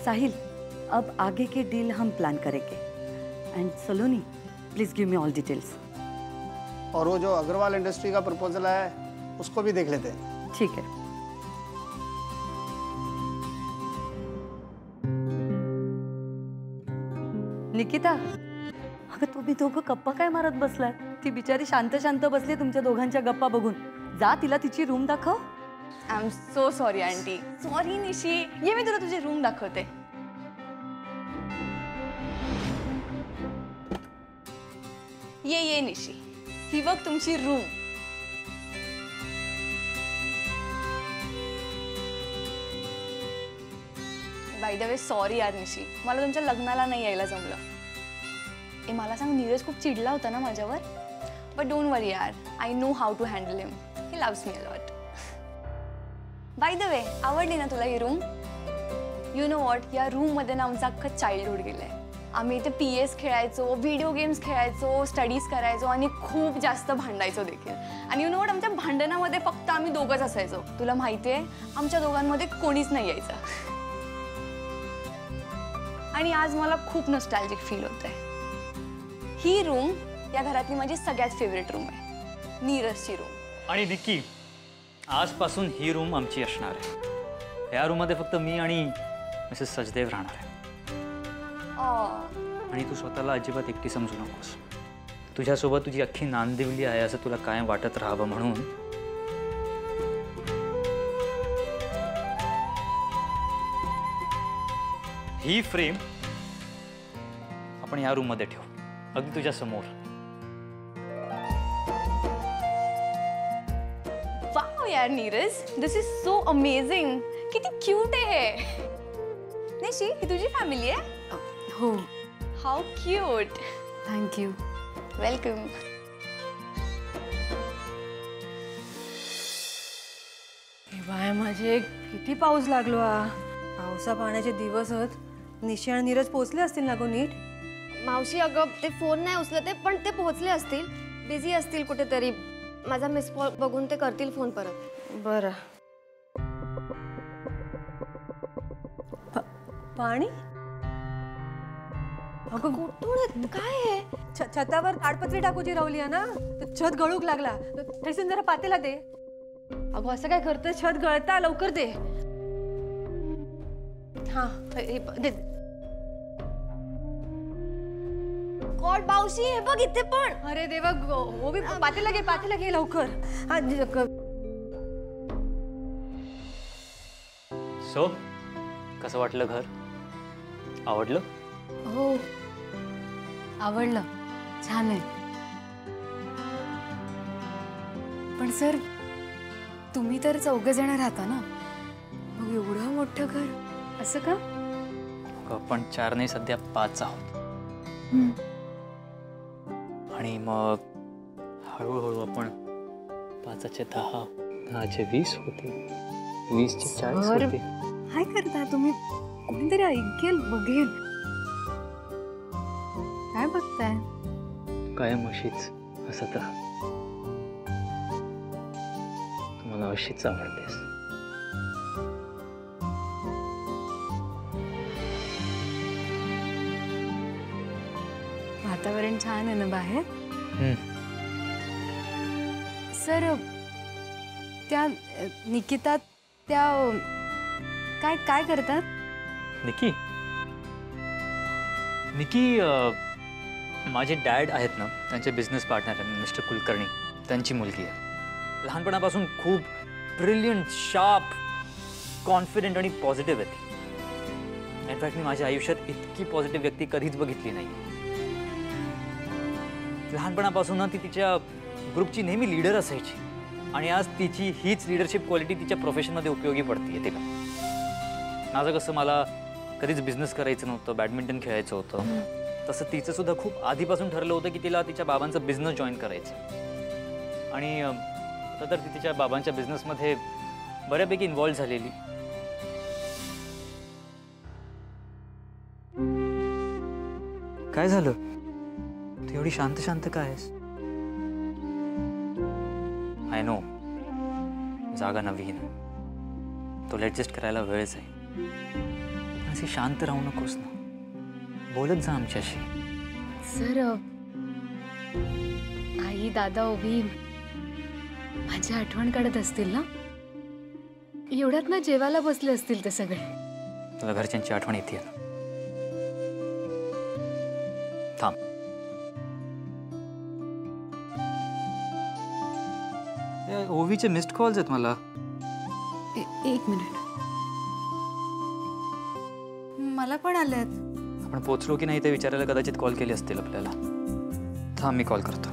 साहिल, अब आगे के डील हम प्लान करेंगे। End Saloni, please give me all details. और वो जो अग्रवाल इंडस्ट्री का प्रपोजल है उसको भी देख लेते हैं। ठीक है। निकिता, अगं तुम्ही दोघं गप्पा काय मारत बसलाय? ती बिचारी शांत शांत बसली तुमच्या दोघांच्या गप्पा बघून। जा तिला तिची रूम दाखव। I am so sorry aunty. Sorry निशी, ये मी तुला तुझी रूम दाखवते। ये निशी, ही बघ तुमची room. Bye the way sorry यार निशी, मला तुमच्या लग्नाला नाही यायला जमलं। ए मला सांग, नीरज खूप चिडला होता ना माझ्यावर? बट डोंट वरी यार, I know how to handle him. He loves me a lot. By the way, आवडली ना तुला ही रूम? यू नो वॉट, या रूममध्ये ना आमचं अख्खं चाइल्डहुड गेलंय। आम्ही इथे PS खेळायचो, व्हिडिओ गेम्स खेळायचो, स्टडीज करायचो आणि खूप जास्त भांडायचो देखील। आणि यू नो वॉट, आमच्या भांडणामध्ये फक्त आम्ही दोघंच असायचो। तुला माहिती आहे, आमच्या दोघांमध्ये कोणीच नाही यायचं। आणि आज मला खूप नॉस्टॅल्जिक फील होतंय। ही रूम या घरातली माझी सगळ्यात फेवरेट रूम आहे, नीरजची रूम। आणि निक्की, आजपासून ही रूम आमची असणार आहे। या रूममध्ये फक्त मी आणि मिसेस सचदेव राहणार आहे। आणि तू स्वतःला अजिबात एकटी समजू नकोस। तुझ्यासोबत तुझी अख्खी नांदिवली आहे असं तुला कायम वाटत राहावं म्हणून ही फ्रेम आपण या रूम मध्ये ठेवू, अगदी तुझ्या समोर। वाव यार Neeraj, this is so amazing. किती क्यूट आहे। निशी, ही तुझी फॅमिली आहे? हो। How cute. Thank you. Welcome. बाय माझे, किती पाऊस लागलो हा। पावसा पाण्याचे दिवस आहेत। निशी आणि नीरज पोहोचले असतील ना गो नीट? मावशी, अगं ते फोन नाही उचलते, पण ते पोहोचले असतील। बिझी असतील कुठेतरी। माझा मिस कॉल बघून ते करतील फोन परत। बरं। पाणी? अगं कुठून काय आहे? छतावर ताडपत्री टाकूची राहुली आहे ना, तर छत गळूक लागला। ठेसून जरा पातेला दे। अगं असं काय करतं, छत गळता, लवकर दे। हा दे। गॉड मावशी, हे बघ इथे पण। अरे देवा, हो बी पातेला घे लवकर। हा सो कसं वाटलं घर? आवडलं? हो, आवडलं, छान आहे। पण सर, तुम्ही तर 4 जण राहता ना, मग एवढं मोठं घर असं का? आपण 4 नाही, सध्या 5 आहोत। आणि मग हळूहळू आपण 5चे 10, 10चे 20 होते, 20चे 40 होते। काय करता तुम्ही? कोणीतरी ऐकेल, बघेल। काय बघताय? कायम अशीच हसत राहा। तू मला अशीच आवडतेस। वातावरण छान आहे ना बाहेर? सर, त्या निकिता त्या काय काय करतात? निकी माझे डॅड आहेत ना, त्यांचे बिझनेस पार्टनर आहे मिस्टर कुलकर्णी, त्यांची मुलगी आहे। लहानपणापासून खूप ब्रिलियंट, शार्प, कॉन्फिडेंट आणि पॉझिटिव्ह आहे ती। इनफॅक्ट मी माझ्या आयुष्यात इतकी पॉझिटिव्ह व्यक्ती कधीच बघितली नाही। लहानपणापासून ना ती तिच्या ग्रुपची नेहमी लीडर असायची आणि आज तिची हीच लीडरशिप क्वालिटी तिच्या प्रोफेशनमध्ये उपयोगी पडते येते का? माझं कसं, मला कधीच बिझनेस करायचं नव्हतं, बॅडमिंटन खेळायचं होतं, तसं तिचं सुद्धा खूप आधीपासून ठरलं होतं की तिला तिच्या बाबांचा बिझनेस जॉईन करायचं। आणि आता तर ती तिच्या बाबांच्या बिझनेसमध्ये बऱ्यापैकी इन्व्हॉल्व झालेली। काय झालं? तू एवढी शांत शांत काय आहेस? आय नो, जागा नवीन, तो ऍडजस्ट करायला वेळच आहे। असे शांत राहू नकोस ना, बोलत जा आमच्याशी. सर आई दादा ओवी माझी आठवण काढत असतील ना? एवढ्यात ना जेवायला बसले असतील ते सगळे. तुला घरच्यांची आठवण येते ना? थांब. ओवीचे मिस्ड कॉल्स आहेत मला. एक मिनिट. मला पण आल्यात. आपण पोचलो की नाही ते विचारायला कदाचित कॉल केले असतील आपल्याला. थांब, मी कॉल करतो.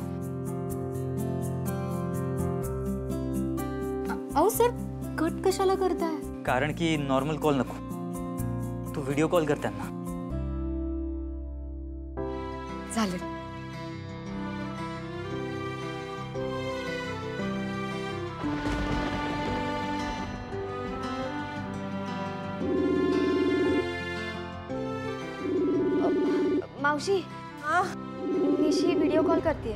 अहो सर, कट कशाला करताय? कारण की नॉर्मल कॉल नको, तू व्हिडिओ कॉल कर त्यांना. चालेल. मावशी निशी व्हिडिओ कॉल करते.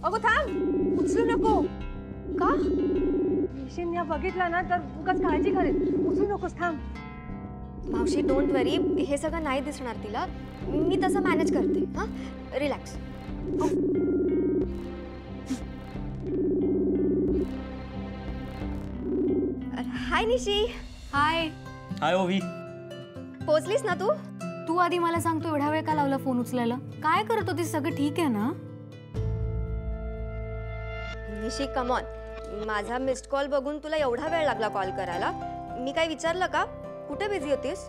अगो थांब, उचलू नको. का? निशीन या बघितला ना तर उगाच काळजी करेल. उचलू नकोस, थांब. मावशी डोंट वरी, हे सगळं नाही दिसणार तिला. मी तसं मॅनेज करते. हां, रिलॅक्स. हाय निशी. हाय. हाय ओवी. पोचलीस ना तू? तू आधी मला सांगतो एवढा वेळ का लावला फोन उचलायला? काय करत होती? सगळं ठीक आहे ना? निशी कम ऑन, माझा मिस्ड कॉल बघून तुला एवढा वेळ लागला कॉल करायला? मी काय विचारलं का? कुठे बिझी होतीस?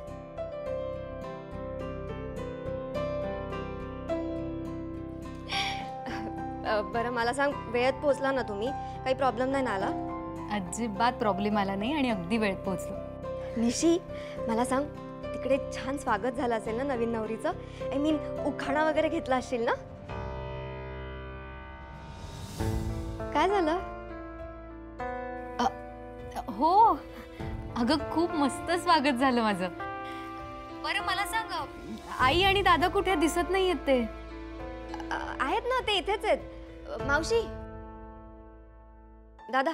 बरं मला सांग, वेळेत पोहोचला ना तुम्ही? काही प्रॉब्लेम नाही ना आला? अजिबात प्रॉब्लेम आला नाही आणि अगदी वेळेत पोहोचलो. निशी मला सांग, तिकडे छान स्वागत झालं असेल ना नवीन नवरीचं? आय मीन उखाणा वगैरे घेतला असेल ना? काय झालं? हो अगं, खूप मस्त स्वागत झालं माझं. बरं मला सांग, आई आणि दादा कुठे दिसत नाहीयेत ते? आहेत ना, ते इथेच आहेत. मावशी, दादा.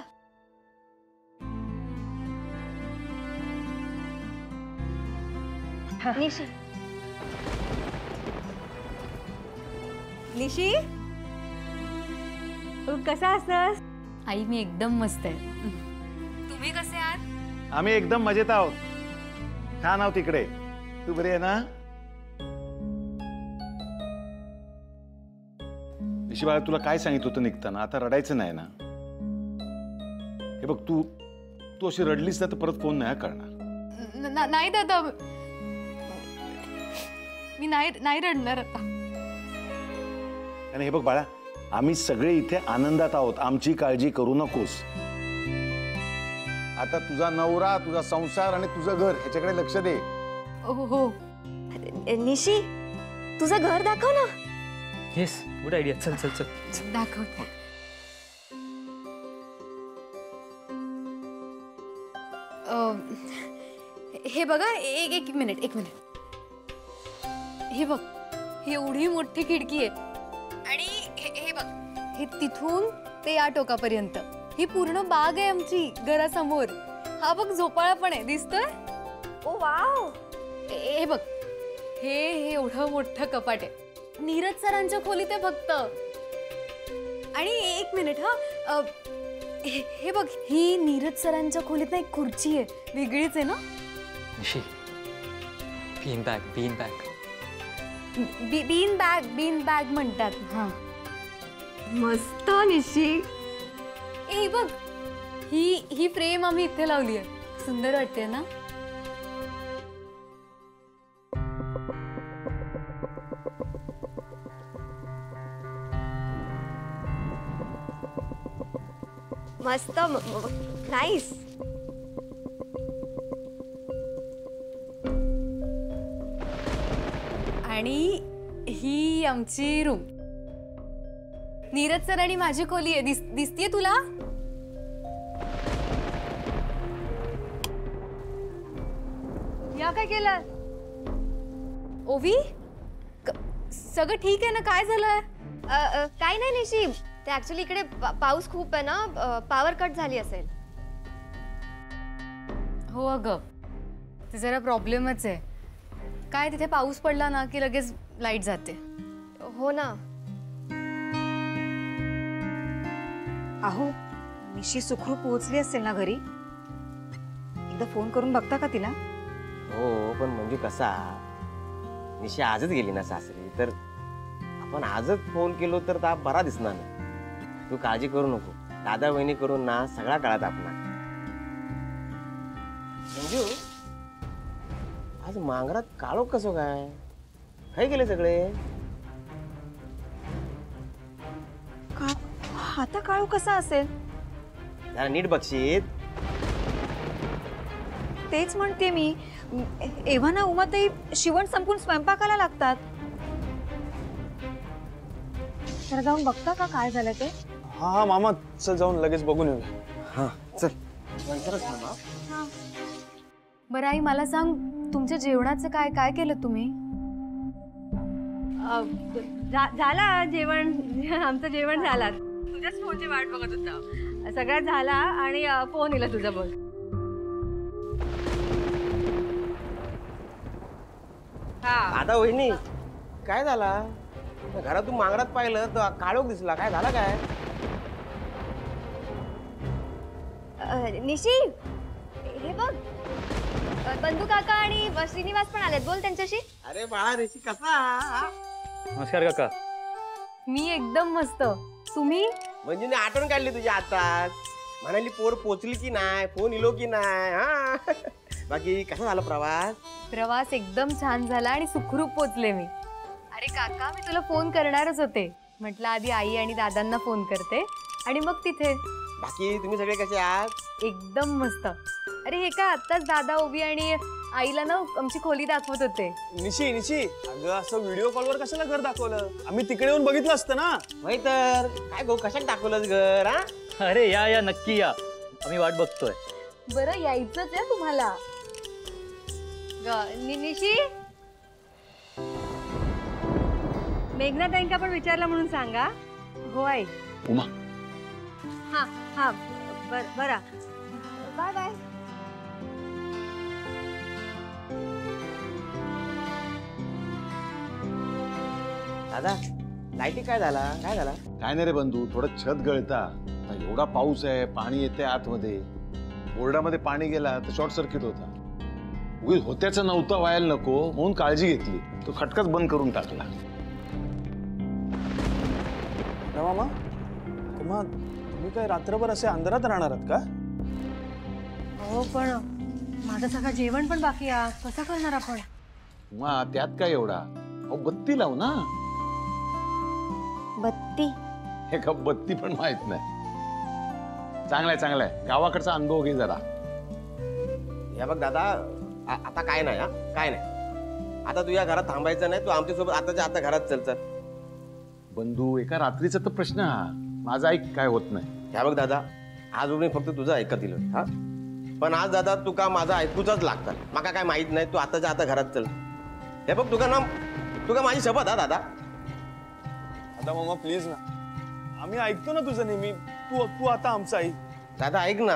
निशी. निशी, कसा असतास? आई मी एकदम मस्त आहे. तुम्ही कसे आहात? आम्ही एकदम मजेत आहोत. छान आहोत तिकडे. तू बरी आहे ना? निशी बाळा, तुला काय सांगितलं होतं निघताना? आता रडायचं नाही ना? हे बघ, तू तू अशी रडलीस ना तर परत फोन नाही करणार. नाही दादा, मी नाही रडणार आता. आणि हे बघ बाळा, आम्ही सगळे इथे आनंदात आहोत. आमची काळजी करू नकोस. आता तुझा नवरा, तुझा संसार आणि तुझं घर ह्याच्याकडे लक्ष दे. हो. निशी, तुझं घर दाखव ना. Yes, good idea. चल चल चल. दाखवते. हे बघा, एक मिनिट. हे बघ, एवढी मोठी खिडकी आहे आणि हे बघ, हे तिथून ते या टोकापर्यंत ही पूर्ण बाग आहे आमची घरासमोर. हा बघ, झोपाळा पण आहे, दिसतोय? ओ वाव. हे बघ, हे एवढं मोठं कपाट आहे. नीरज सरांच्या खोलीत आहे फक्त. आणि एक मिनिट हा, हे बघ, ही नीरज सरांच्या खोलीत ना एक खुर्ची आहे, वेगळीच आहे ना? निशी, बीन बॅग. बीन बॅग म्हणतात. हा, मस्त निशी. ए बघ, ही फ्रेम आम्ही इथे लावली आहे. सुंदर वाटते ना? मस्त, नाईस. आणि ही आमची रूम. नीरज सर आणि माझी खोली आहे. दिसतीये तुला? या काय केलं? ओवी, सगळं ठीक आहे ना? काय झालंय? काय नाही निशी, ते ऍक्च्युली इकडे पाऊस खूप आहे ना, पॉवर कट झाली असेल. हो अगं, ते जरा प्रॉब्लेमच आहे. काय तिथे पाऊस पडला ना की लगेच लाईट जाते. हो ना. अहो निशी सुखरूप पोहोचली असेल ना घरी? एकदा फोन करून बघता का तिला? हो पण म्हणजे कसा, निशी आजच गेली ना सासरी, तर आपण आजच फोन केलो तर ताप बरा दिसणार नाही. तू काळजी करू नको, दादा वहिनी करून ना सगळा काळात आपला. म्हणजे आज मांगरात काळोख कसं काय काय गेले सगळे? आता काळू कसा असेल? जरा नीट बघशीत. तेच म्हणते मी. एव्हा ना उमाताई शिवण संपून स्वयंपाकाला लागतात. तर जाऊन बघता का काय झालं ते? हा हा मामा, चल जाऊन लगेच बघून येऊया. हा चल. नंतरच थांबा. बरं आई मला सांग, तुमच्या जेवणाचं काय काय केलं तुम्ही? झाला जेवण. आमचं जेवण झाला. तुझ्याच फोनची वाट बघत होता. सगळ्यात झाला आणि फोन येला तुझा बघ. दादा वहिनी काय झाला? घरातून मांगरात पाहिलं तर काळोख दिसला, काय झाला काय? निशी हे बघ, बंधू काका आणि श्रीनिवास पण आलेत. बोल त्यांच्याशी. अरे बाळा निशी कसा? नमस्कार काका. मी एकदम मस्त. तुम्ही? म्हणजे आठवण काढली तुझ्या हातात. म्हणाली पोर पोचली की नाही, फोन इलो की नाही. हा बाकी कसा झाला प्रवास? प्रवास एकदम छान झाला आणि सुखरूप पोचले मी. अरे काका, मी तुला फोन करणारच होते. म्हटलं आधी आई आणि दादांना फोन करते आणि मग तिथे. बाकी तुम्ही सगळे कसे आहात? एकदम मस्त. अरे हे काय, आत्ताच दादा, ओवी आणि आईला ना आमची खोली दाखवत होते. निशी निशी, अगं असं व्हिडिओ कॉलवर कशाला घर दाखवलं? आम्ही तिकडे येऊन बघितलं असतं ना. होय तर काय गो, कशात दाखवलंच घर? हा अरे या नक्की या, आम्ही वाट बघतोय. बरं यायचंच आहे तुम्हाला. निशी, मेघनाताईंका पण विचारलं म्हणून सांगा. हो आई. उमा, हा हा बरा. Bye bye. दादा लाईटी काय झाला? काय झाला? काय नाही रे बंधू, थोडं छत गळता. आता एवढा पाऊस आहे, पाणी येते आतमध्ये. बोर्डामध्ये पाणी गेला तर शॉर्ट सर्किट होता. उगीच होत्याचं नव्हतं व्हायला नको म्हणून काळजी घेतली, तो खटकाच बंद करून टाकला. मामा, तुम्ही काय रात्रभर असे अंधारात राहणार आहात का? हो पण माझं सगळं जेवण पण बाकी आहे. कसं करणार आपण? उमा, त्यात काय एवढा? अहो बत्ती लाव ना. बत्ती? हे का बत्ती पण माहित नाही. चांगलाय चांगलाय, गावाकडचा अनुभव घे जरा. या बघ दादा, आता काय नाही. हा काय नाही. आता तू या घरात थांबायचं नाही. तू आमच्यासोबत आताच्या आता घरात चल. चल बंधू, एका रात्रीचा तर प्रश्न हा. माझा ऐक, काय होत नाही. ह्या बघ दादा, आज मी फक्त तुझं ऐकत दिलं. हा पण आज दादा तुका माझं ऐकूच लागतं. माका काय माहित नाही. तू आताच्या आता घरात चल. हे बघ तुका माझी शपथ. हा दादा. आता मामा प्लीज ना, आम्ही ऐकतो ना तुझं नेहमी. तू आता आमचा आई. दादा ऐक ना.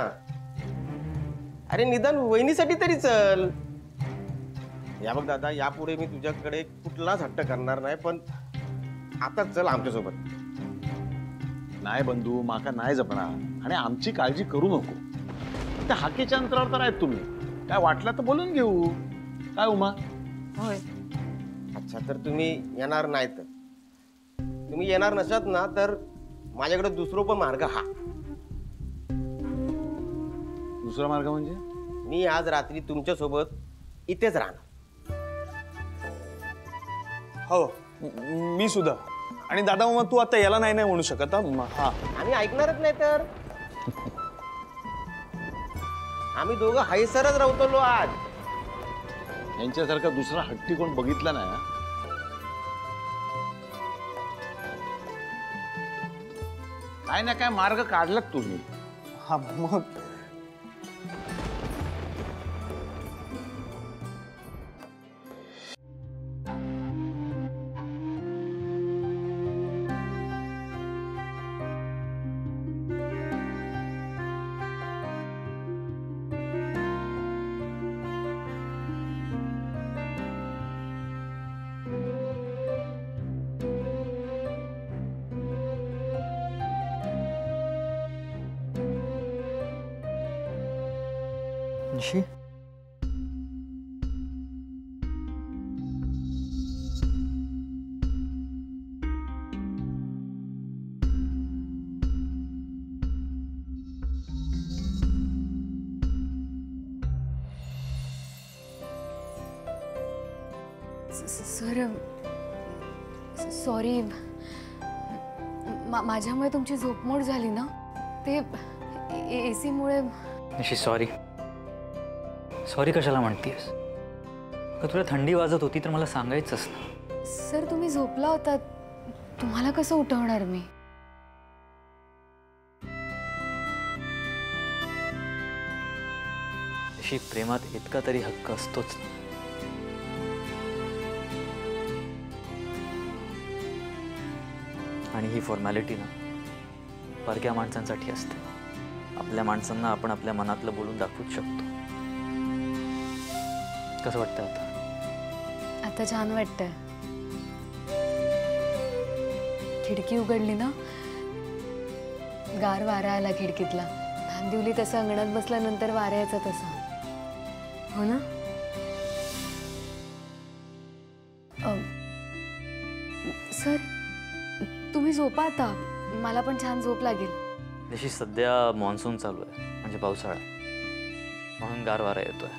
अरे निदान वहिनीसाठी तरी चल. या बघ दादा, यापुढे मी तुझ्याकडे कुठलाच हट्ट करणार नाही. पण आता चल आमच्यासोबत. नाही बंधू, माका नाही जपणार. आणि आमची काळजी करू नको. त्या हाकेच्या अंतरावर तर आहेत तुम्ही. काय वाटलं तर बोलून घेऊ. काय उमा? होय. अच्छा, तर तुम्ही येणार नाही तर तुम्ही येणार नसत ना, तर माझ्याकडे दुसरा पण मार्ग हा. दुसरा मार्ग म्हणजे? मी आज रात्री तुमच्या सोबत इथेच राहणार. हो, मी सुद्धा. आणि दादा मामा, तू आता याला नाही म्हणू शकत. हा आम्ही ऐकणारच नाही तर. आम्ही दोघं हायसरच राहतो आज. यांच्यासारखा दुसरा हट्टी कोण बघितला नाही. हा? काय ना काय मार्ग काढलात तुम्ही. हा मग निशी सर सॉरी, माझ्यामुळे तुमची झोपमोड झाली ना, ते AC मुळे. निशी सॉरी. सॉरी कशाला म्हणतेस? तुला थंडी वाजत होती तर मला सांगायचंच ना. सर तुम्ही झोपला होता, तुम्हाला कसं उठवणार मी? निशी, प्रेमात इतका तरी हक्क असतोच ना. आणि ही फॉर्मॅलिटी ना परक्या माणसांसाठी असते. आपल्या माणसांना आपण आपल्या मनातलं बोलून दाखवूच शकतो. कसं वाटतं आता? आता छान वाटतंय. खिडकी उघडली ना, गार वारा आला खिडकीतला. भांदिवली तसं अंगणात बसल्यानंतर वाऱ्याचा तसा. हो ना? सर तुम्ही झोपा आता, मला पण छान झोप लागेल. निशी, सध्या मान्सून चालू आहे, म्हणजे पावसाळा, म्हणून गार वारा येतोय.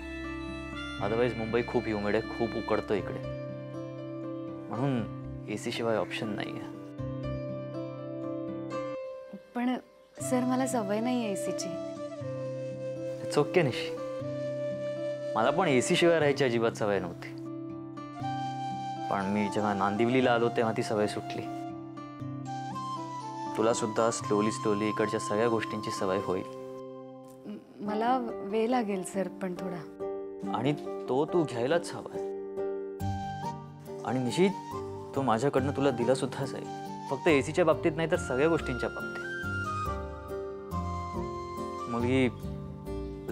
अदरवाईज मुंबई खूप ह्युमिड आहे, खूप उकडतं इकडे, म्हणून AC शिवाय ऑप्शन नाही आहे. पण सर मला सवय नाही आहे ACची. इट्स ओके निशी, मला पण AC शिवाय राहायची अजिबात सवय नव्हती. पण मी जेव्हा नांदिवलीला आलो तेव्हा ती सवय सुटली. तुला सुद्धा स्लोली इकडच्या सगळ्या गोष्टींची सवय होईल. मला वेळ लागेल सर, पण थोडा. आणि तो तू घ्यायलाच हवा. आणि निशी, तो माझ्याकडनं तुला दिला सुद्धा जाईल. फक्त ACच्या बाबतीत नाही तर सगळ्या गोष्टींच्या बाबतीत. मग ही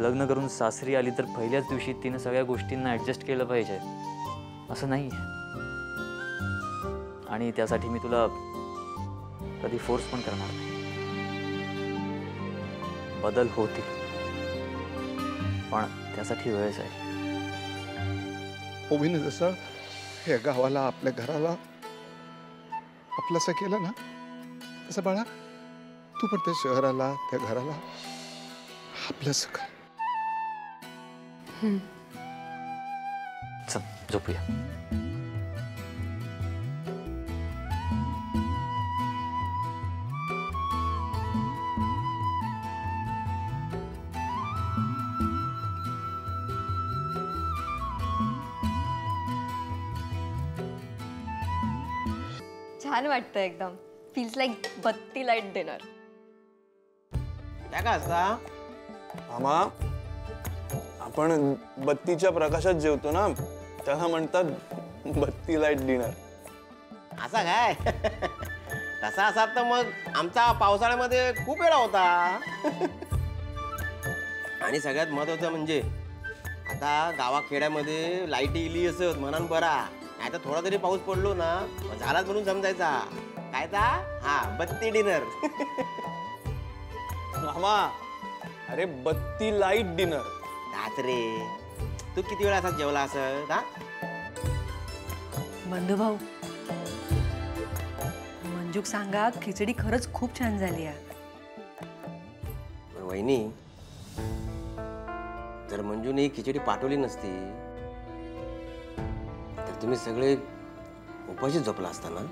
लग्न करून सासरी आली तर पहिल्याच दिवशी तिने सगळ्या गोष्टींना ऍडजस्ट केलं पाहिजे असं नाही. आणि त्यासाठी मी तुला कधी फोर्स पण करणार नाही. बदल होतील, पण त्यासाठी वेळ जाईल. ओबीने जसं या गावाला, आपल्या घराला आपलंसं केलं ना, तसं बाळा तू पण त्या शहराला, त्या घराला आपलंसं कर. चल झोपूया. छान वाटतं एकदम. फील्स लाईक बत्ती लाईट डिनर. त्या का असता मामा, आपण बत्तीच्या प्रकाशात जेवतो ना, त्याला म्हणतात बत्ती लाईट डिनर. असा काय? तसा असात तर मग आमचा पावसाळ्यामध्ये खूप वेळा होता. आणि सगळ्यात महत्वाचं म्हणजे आता गावाखेड्यामध्ये लाईटी इली असत म्हणान बरा, नाही तर थोडा तरी पाऊस पडलो ना झालाच म्हणून समजायचा. काय ता? हा, बत्ती डिनर. मामा, अरे बत्ती लाईट डिनर. रे तू किती वेळा असाच जेवला असं का? बंधुभाऊ, मंजूक सांगा, खिचडी खरंच खूप छान झाली आहे. वहिनी, जर मंजूने ही खिचडी पाठवली नसती तर तुम्ही सगळे उपाशीच झोपला असता ना.